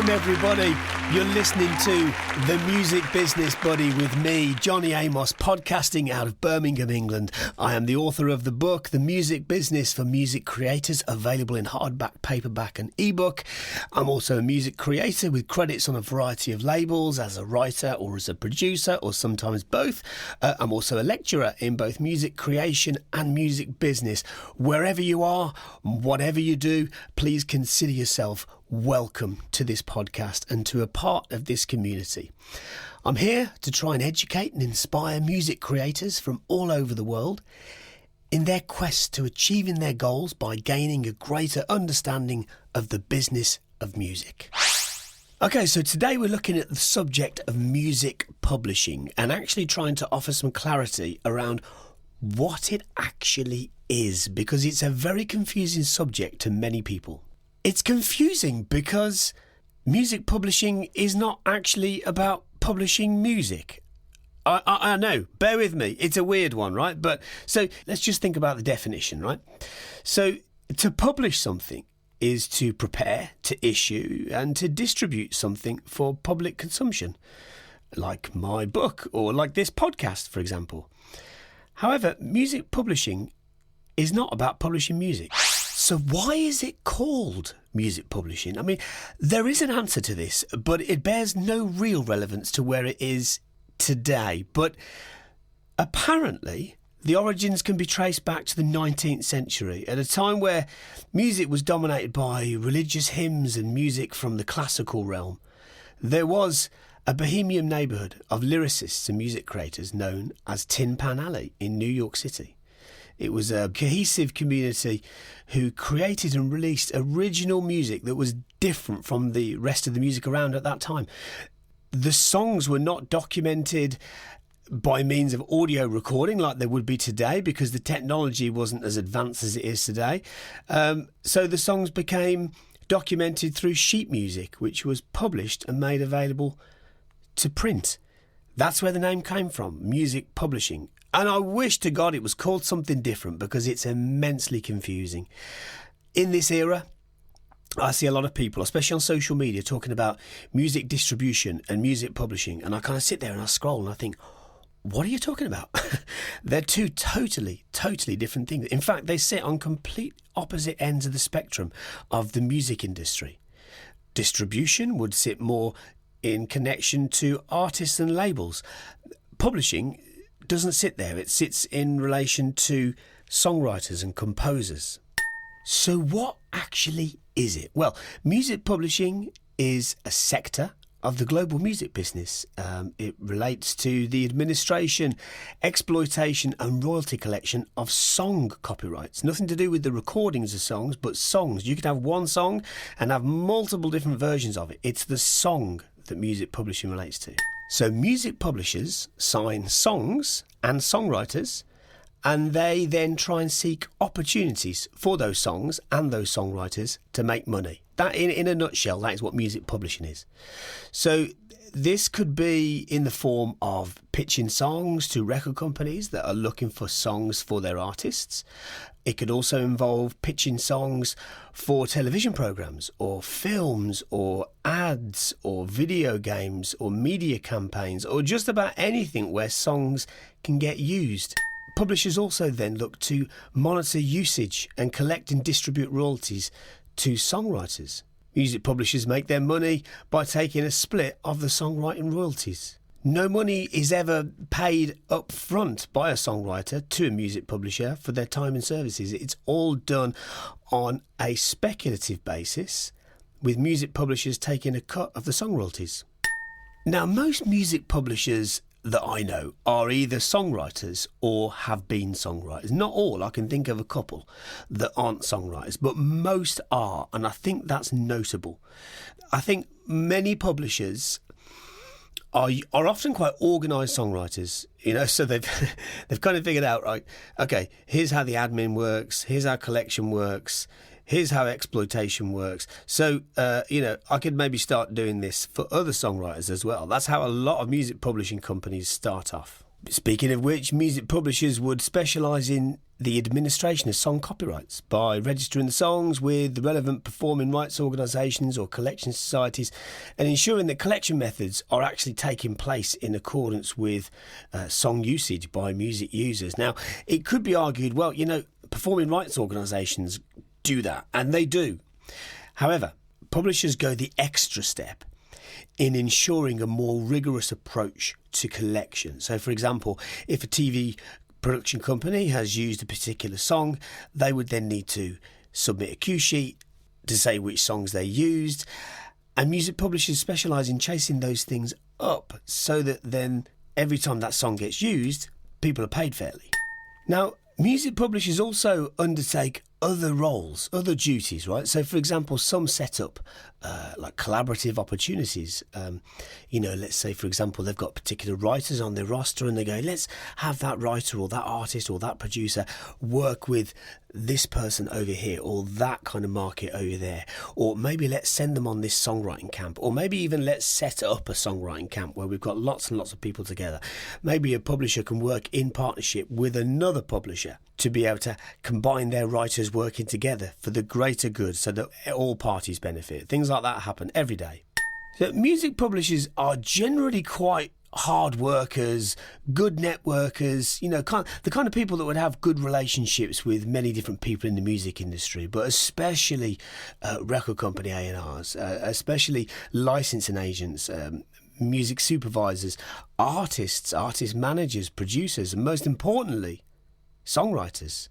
Welcome everybody. You're listening to The Music Business Buddy with me, Jonnyamos, podcasting out of Birmingham, England. I am the author of the book, The Music Business for Music Creators, available in hardback, paperback and ebook. I'm also a music creator with credits on a variety of labels as a writer or as a producer or sometimes both. I'm also a lecturer in both music creation and music business. Wherever you are, whatever you do, please consider yourself welcome to this podcast and to a part of this community. I'm here to try and educate and inspire music creators from all over the world in their quest to achieving their goals by gaining a greater understanding of the business of music. Okay, so today we're looking at the subject of music publishing and actually trying to offer some clarity around what it actually is, because it's a very confusing subject to many people. It's confusing because music publishing is not actually about publishing music. I know, bear with me, it's a weird one, right? But so let's just think about the definition, right? So to publish something is to prepare, to issue and to distribute something for public consumption, like my book or like this podcast, for example. However, music publishing is not about publishing music. So why is it called music publishing? I mean, there is an answer to this, but it bears no real relevance to where it is today. But apparently, the origins can be traced back to the 19th century, at a time where music was dominated by religious hymns and music from the classical realm. There was a bohemian neighbourhood of lyricists and music creators known as Tin Pan Alley in New York City. It was a cohesive community who created and released original music that was different from the rest of the music around at that time. The songs were not documented by means of audio recording like they would be today, because the technology wasn't as advanced as it is today. So the songs became documented through sheet music, which was published and made available to print. That's where the name came from, music publishing. And I wish to God it was called something different, because it's immensely confusing. In this era, I see a lot of people, especially on social media, talking about music distribution and music publishing. And I kind of sit there and I scroll and I think, what are you talking about? They're two totally different things. In fact, they sit on complete opposite ends of the spectrum of the music industry. Distribution would sit more in connection to artists and labels. Publishing doesn't sit there. It sits in relation to songwriters and composers. So what actually is it? Well, music publishing is a sector of the global music business. It relates to the administration, exploitation and royalty collection of song copyrights. Nothing to do with the recordings of songs, but songs. You could have one song and have multiple different versions of it. It's the song that music publishing relates to. So music publishers sign songs and songwriters, and they then try and seek opportunities for those songs and those songwriters to make money. That, in a nutshell, that is what music publishing is. So this could be in the form of pitching songs to record companies that are looking for songs for their artists. It could also involve pitching songs for television programs or films or ads or video games or media campaigns, or just about anything where songs can get used. Publishers also then look to monitor usage and collect and distribute royalties to songwriters. Music publishers make their money by taking a split of the songwriting royalties. No money is ever paid up front by a songwriter to a music publisher for their time and services. It's all done on a speculative basis, with music publishers taking a cut of the song royalties. Now, most music publishers that I know are either songwriters or have been songwriters. Not all, I can think of a couple that aren't songwriters, but most are, and I think that's notable. I think many publishers are often quite organised songwriters, so they've kind of figured out, right, okay, here's how the admin works, here's how collection works, here's how exploitation works. So, I could maybe start doing this for other songwriters as well. That's how a lot of music publishing companies start off. Speaking of which, music publishers would specialise in the administration of song copyrights by registering the songs with the relevant performing rights organisations or collection societies and ensuring that collection methods are actually taking place in accordance with song usage by music users. Now, it could be argued, well, performing rights organisations do that, and they do. However, publishers go the extra step in ensuring a more rigorous approach to collection. So, for example, if a TV production company has used a particular song, they would then need to submit a cue sheet to say which songs they used, and music publishers specialise in chasing those things up so that then every time that song gets used, people are paid fairly. Now, music publishers also undertake other roles, other duties, right? So, for example, some set up like collaborative opportunities. Let's say, for example, they've got particular writers on their roster and they go, let's have that writer or that artist or that producer work with this person over here or that kind of market over there. Or maybe let's send them on this songwriting camp. Or maybe even let's set up a songwriting camp where we've got lots and lots of people together. Maybe a publisher can work in partnership with another publisher to be able to combine their writers working together for the greater good so that all parties benefit. Things like that happen every day. So music publishers are generally quite hard workers, good networkers, the kind of people that would have good relationships with many different people in the music industry, but especially record company A&Rs, especially licensing agents, music supervisors, artists, artist managers, producers, and most importantly, songwriters.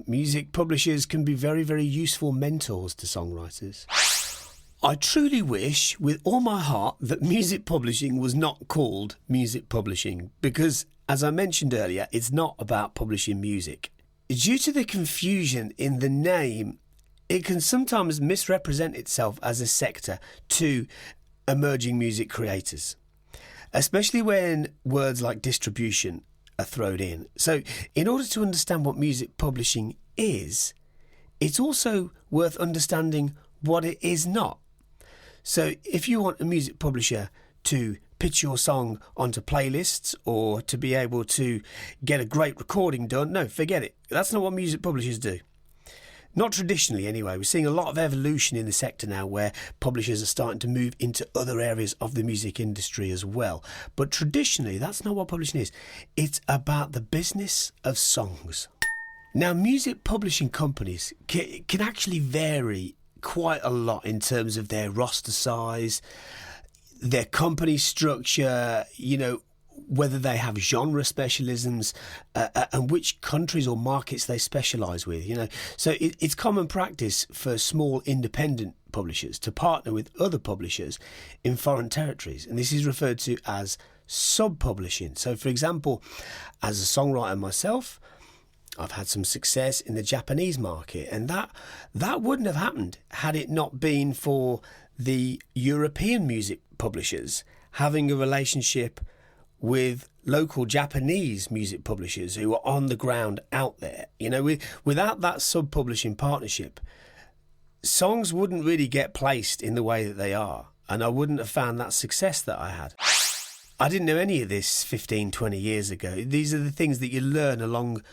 Music publishers can be very, very useful mentors to songwriters. I truly wish with all my heart that music publishing was not called music publishing because, as I mentioned earlier, it's not about publishing music. Due to the confusion in the name, it can sometimes misrepresent itself as a sector to emerging music creators, especially when words like distribution are thrown in. So in order to understand what music publishing is, it's also worth understanding what it is not. So if you want a music publisher to pitch your song onto playlists or to be able to get a great recording done, no, forget it. That's not what music publishers do. Not traditionally anyway. We're seeing a lot of evolution in the sector now where publishers are starting to move into other areas of the music industry as well. But traditionally, that's not what publishing is. It's about the business of songs. Now, music publishing companies can actually vary quite a lot in terms of their roster size, their company structure, whether they have genre specialisms and which countries or markets they specialise with, So it's common practice for small independent publishers to partner with other publishers in foreign territories. And this is referred to as sub-publishing. So, for example, as a songwriter myself, I've had some success in the Japanese market, and that wouldn't have happened had it not been for the European music publishers having a relationship with local Japanese music publishers who are on the ground out there. Without that sub-publishing partnership, songs wouldn't really get placed in the way that they are, and I wouldn't have found that success that I had. I didn't know any of this 15, 20 years ago. These are the things that you learn along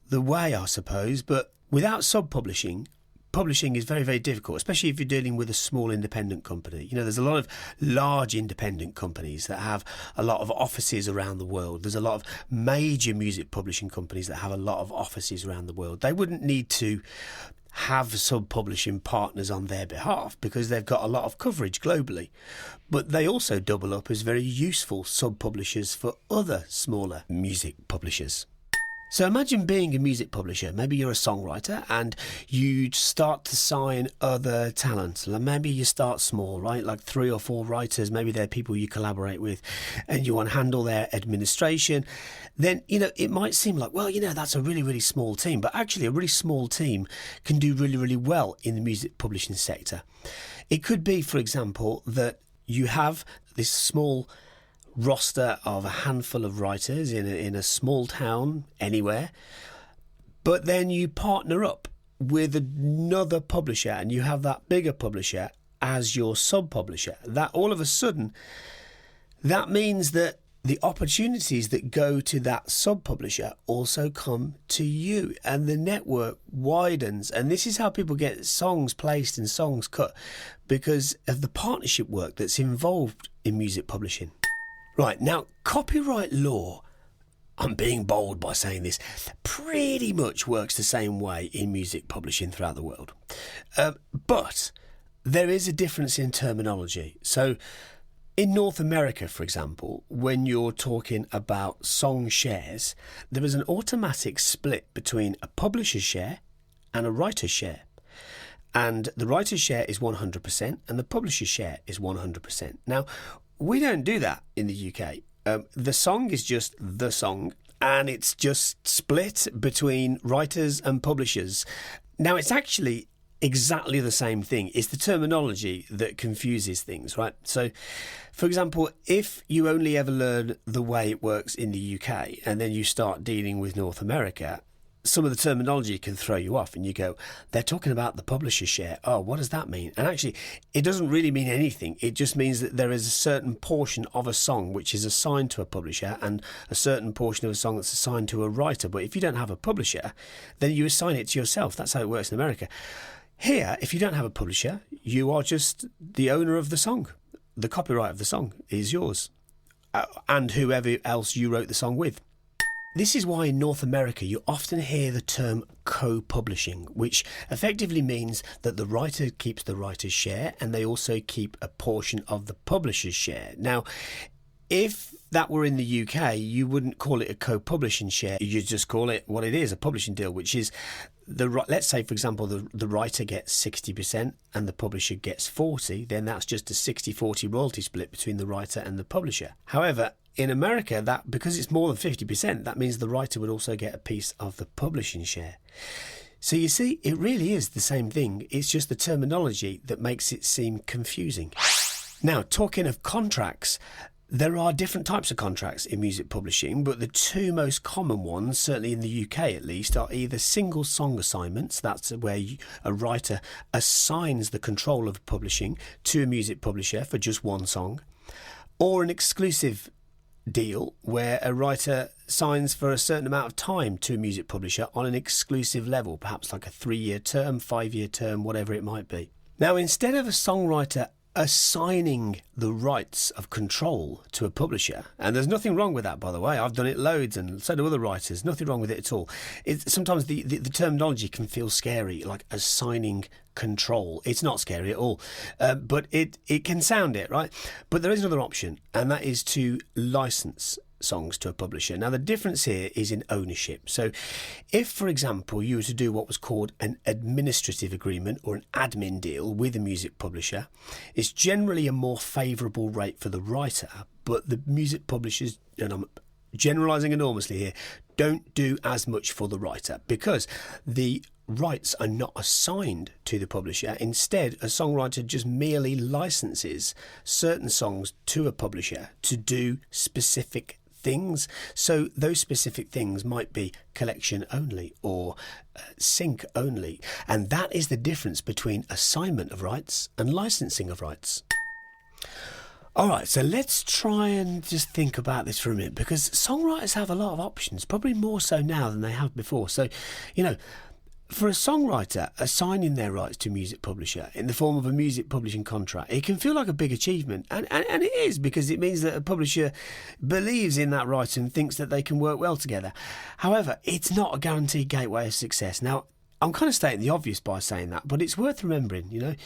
the way, I suppose, but without sub-publishing, publishing is very, very difficult, especially if you're dealing with a small independent company. There's a lot of large independent companies that have a lot of offices around the world. There's a lot of major music publishing companies that have a lot of offices around the world. They wouldn't need to have sub-publishing partners on their behalf because they've got a lot of coverage globally. But they also double up as very useful sub-publishers for other smaller music publishers. So imagine being a music publisher. Maybe you're a songwriter and you start to sign other talent. Maybe you start small, right? Like 3 or 4 writers. Maybe they're people you collaborate with and you want to handle their administration. Then, it might seem like, well, that's a really, really small team. But actually, a really small team can do really, really well in the music publishing sector. It could be, for example, that you have this small roster of a handful of writers in a small town anywhere, but then you partner up with another publisher and you have that bigger publisher as your sub-publisher. That all of a sudden, that means that the opportunities that go to that sub-publisher also come to you, and the network widens. And this is how people get songs placed and songs cut, because of the partnership work that's involved in music publishing. Right, now, copyright law, I'm being bold by saying this, pretty much works the same way in music publishing throughout the world. But there is a difference in terminology. So in North America, for example, when you're talking about song shares, there is an automatic split between a publisher's share and a writer's share. And the writer's share is 100% and the publisher's share is 100%. Now, we don't do that in the UK. The song is just the song, and it's just split between writers and publishers. Now, it's actually exactly the same thing. It's the terminology that confuses things, right? So, for example, if you only ever learn the way it works in the UK and then you start dealing with North America, some of the terminology can throw you off, and you go, they're talking about the publisher's share. Oh, what does that mean? And actually, it doesn't really mean anything. It just means that there is a certain portion of a song which is assigned to a publisher and a certain portion of a song that's assigned to a writer. But if you don't have a publisher, then you assign it to yourself. That's how it works in America. Here, if you don't have a publisher, you are just the owner of the song. The copyright of the song is yours, and whoever else you wrote the song with. This is why in North America you often hear the term co-publishing, which effectively means that the writer keeps the writer's share and they also keep a portion of the publisher's share. Now, if that were in the UK, you wouldn't call it a co-publishing share. You'd just call it what it is, a publishing deal, which is, let's say, for example, the writer gets 60% and the publisher gets 40%, then that's just a 60-40 royalty split between the writer and the publisher. However, in America, that because it's more than 50%, that means the writer would also get a piece of the publishing share. So you see, it really is the same thing. It's just the terminology that makes it seem confusing. Now, talking of contracts, there are different types of contracts in music publishing, but the two most common ones, certainly in the UK at least, are either single song assignments. That's where a writer assigns the control of publishing to a music publisher for just one song, or an exclusive deal where a writer signs for a certain amount of time to a music publisher on an exclusive level, perhaps like a 3-year term, 5-year term, whatever it might be. Now, instead of a songwriter assigning the rights of control to a publisher, and there's nothing wrong with that, by the way, I've done it loads and so do other writers, nothing wrong with it at all. Sometimes the terminology can feel scary, like assigning control. It's not scary at all, but it can sound it, right? But there is another option, and that is to license songs to a publisher. Now, the difference here is in ownership. So if, for example, you were to do what was called an administrative agreement or an admin deal with a music publisher, it's generally a more favourable rate for the writer, but the music publishers, and I'm generalising enormously here, don't do as much for the writer because the rights are not assigned to the publisher. Instead, a songwriter just merely licenses certain songs to a publisher to do specific things. So those specific things might be collection only or sync only. And that is the difference between assignment of rights and licensing of rights. All right, so let's try and just think about this for a minute, because songwriters have a lot of options, probably more so now than they have before. So, for a songwriter, assigning their rights to a music publisher in the form of a music publishing contract, it can feel like a big achievement. And it is, because it means that a publisher believes in that right and thinks that they can work well together. However, it's not a guaranteed gateway of success. Now, I'm kind of stating the obvious by saying that, but it's worth remembering,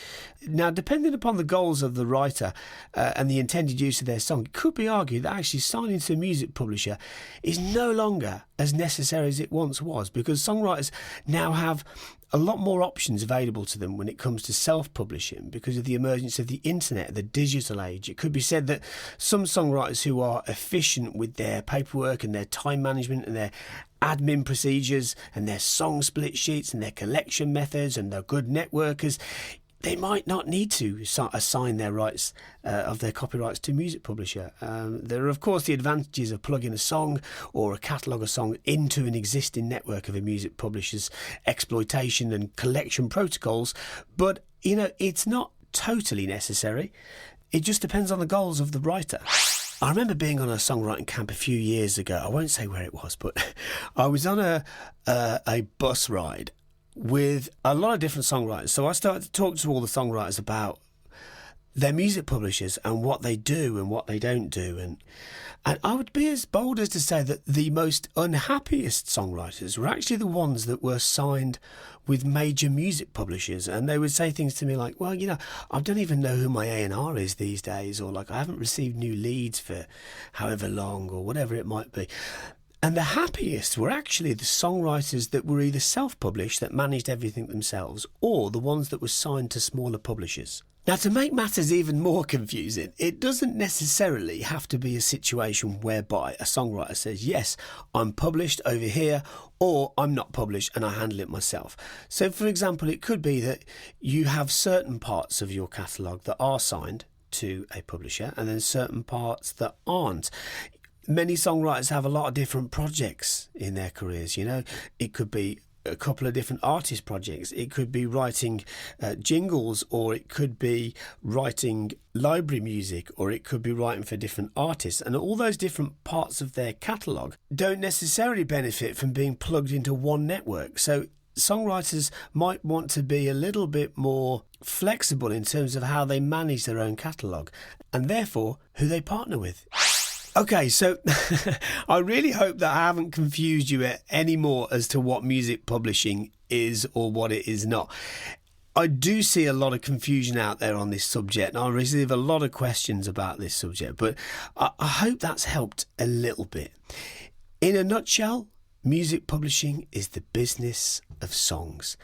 Now, depending upon the goals of the writer and the intended use of their song, it could be argued that actually signing to a music publisher is no longer as necessary as it once was, because songwriters now have a lot more options available to them when it comes to self-publishing because of the emergence of the internet, the digital age. It could be said that some songwriters who are efficient with their paperwork and their time management and their admin procedures and their song split sheets and their collection methods and they're good networkers, they might not need to assign their rights of their copyrights to a music publisher. There are, of course, the advantages of plugging a song or a catalogue of songs into an existing network of a music publisher's exploitation and collection protocols, but, it's not totally necessary. It just depends on the goals of the writer. I remember being on a songwriting camp a few years ago. I won't say where it was, but I was on a bus ride with a lot of different songwriters. So I started to talk to all the songwriters about their music publishers and what they do and what they don't do. And I would be as bold as to say that the most unhappiest songwriters were actually the ones that were signed with major music publishers. And they would say things to me like, well, I don't even know who my A&R is these days, or like I haven't received new leads for however long, or whatever it might be. And the happiest were actually the songwriters that were either self-published, that managed everything themselves, or the ones that were signed to smaller publishers. Now, to make matters even more confusing, it doesn't necessarily have to be a situation whereby a songwriter says, yes, I'm published over here, or I'm not published and I handle it myself. So, for example, it could be that you have certain parts of your catalogue that are signed to a publisher and then certain parts that aren't. Many songwriters have a lot of different projects in their careers, It could be a couple of different artist projects. It could be writing jingles, or it could be writing library music, or it could be writing for different artists. And all those different parts of their catalogue don't necessarily benefit from being plugged into one network. So songwriters might want to be a little bit more flexible in terms of how they manage their own catalogue, and therefore who they partner with. Okay, so I really hope that I haven't confused you any more as to what music publishing is or what it is not. I do see a lot of confusion out there on this subject, and I receive a lot of questions about this subject, but I hope that's helped a little bit. In a nutshell, music publishing is the business of songs.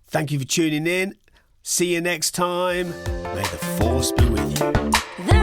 Thank you for tuning in. See you next time. May the force be with you.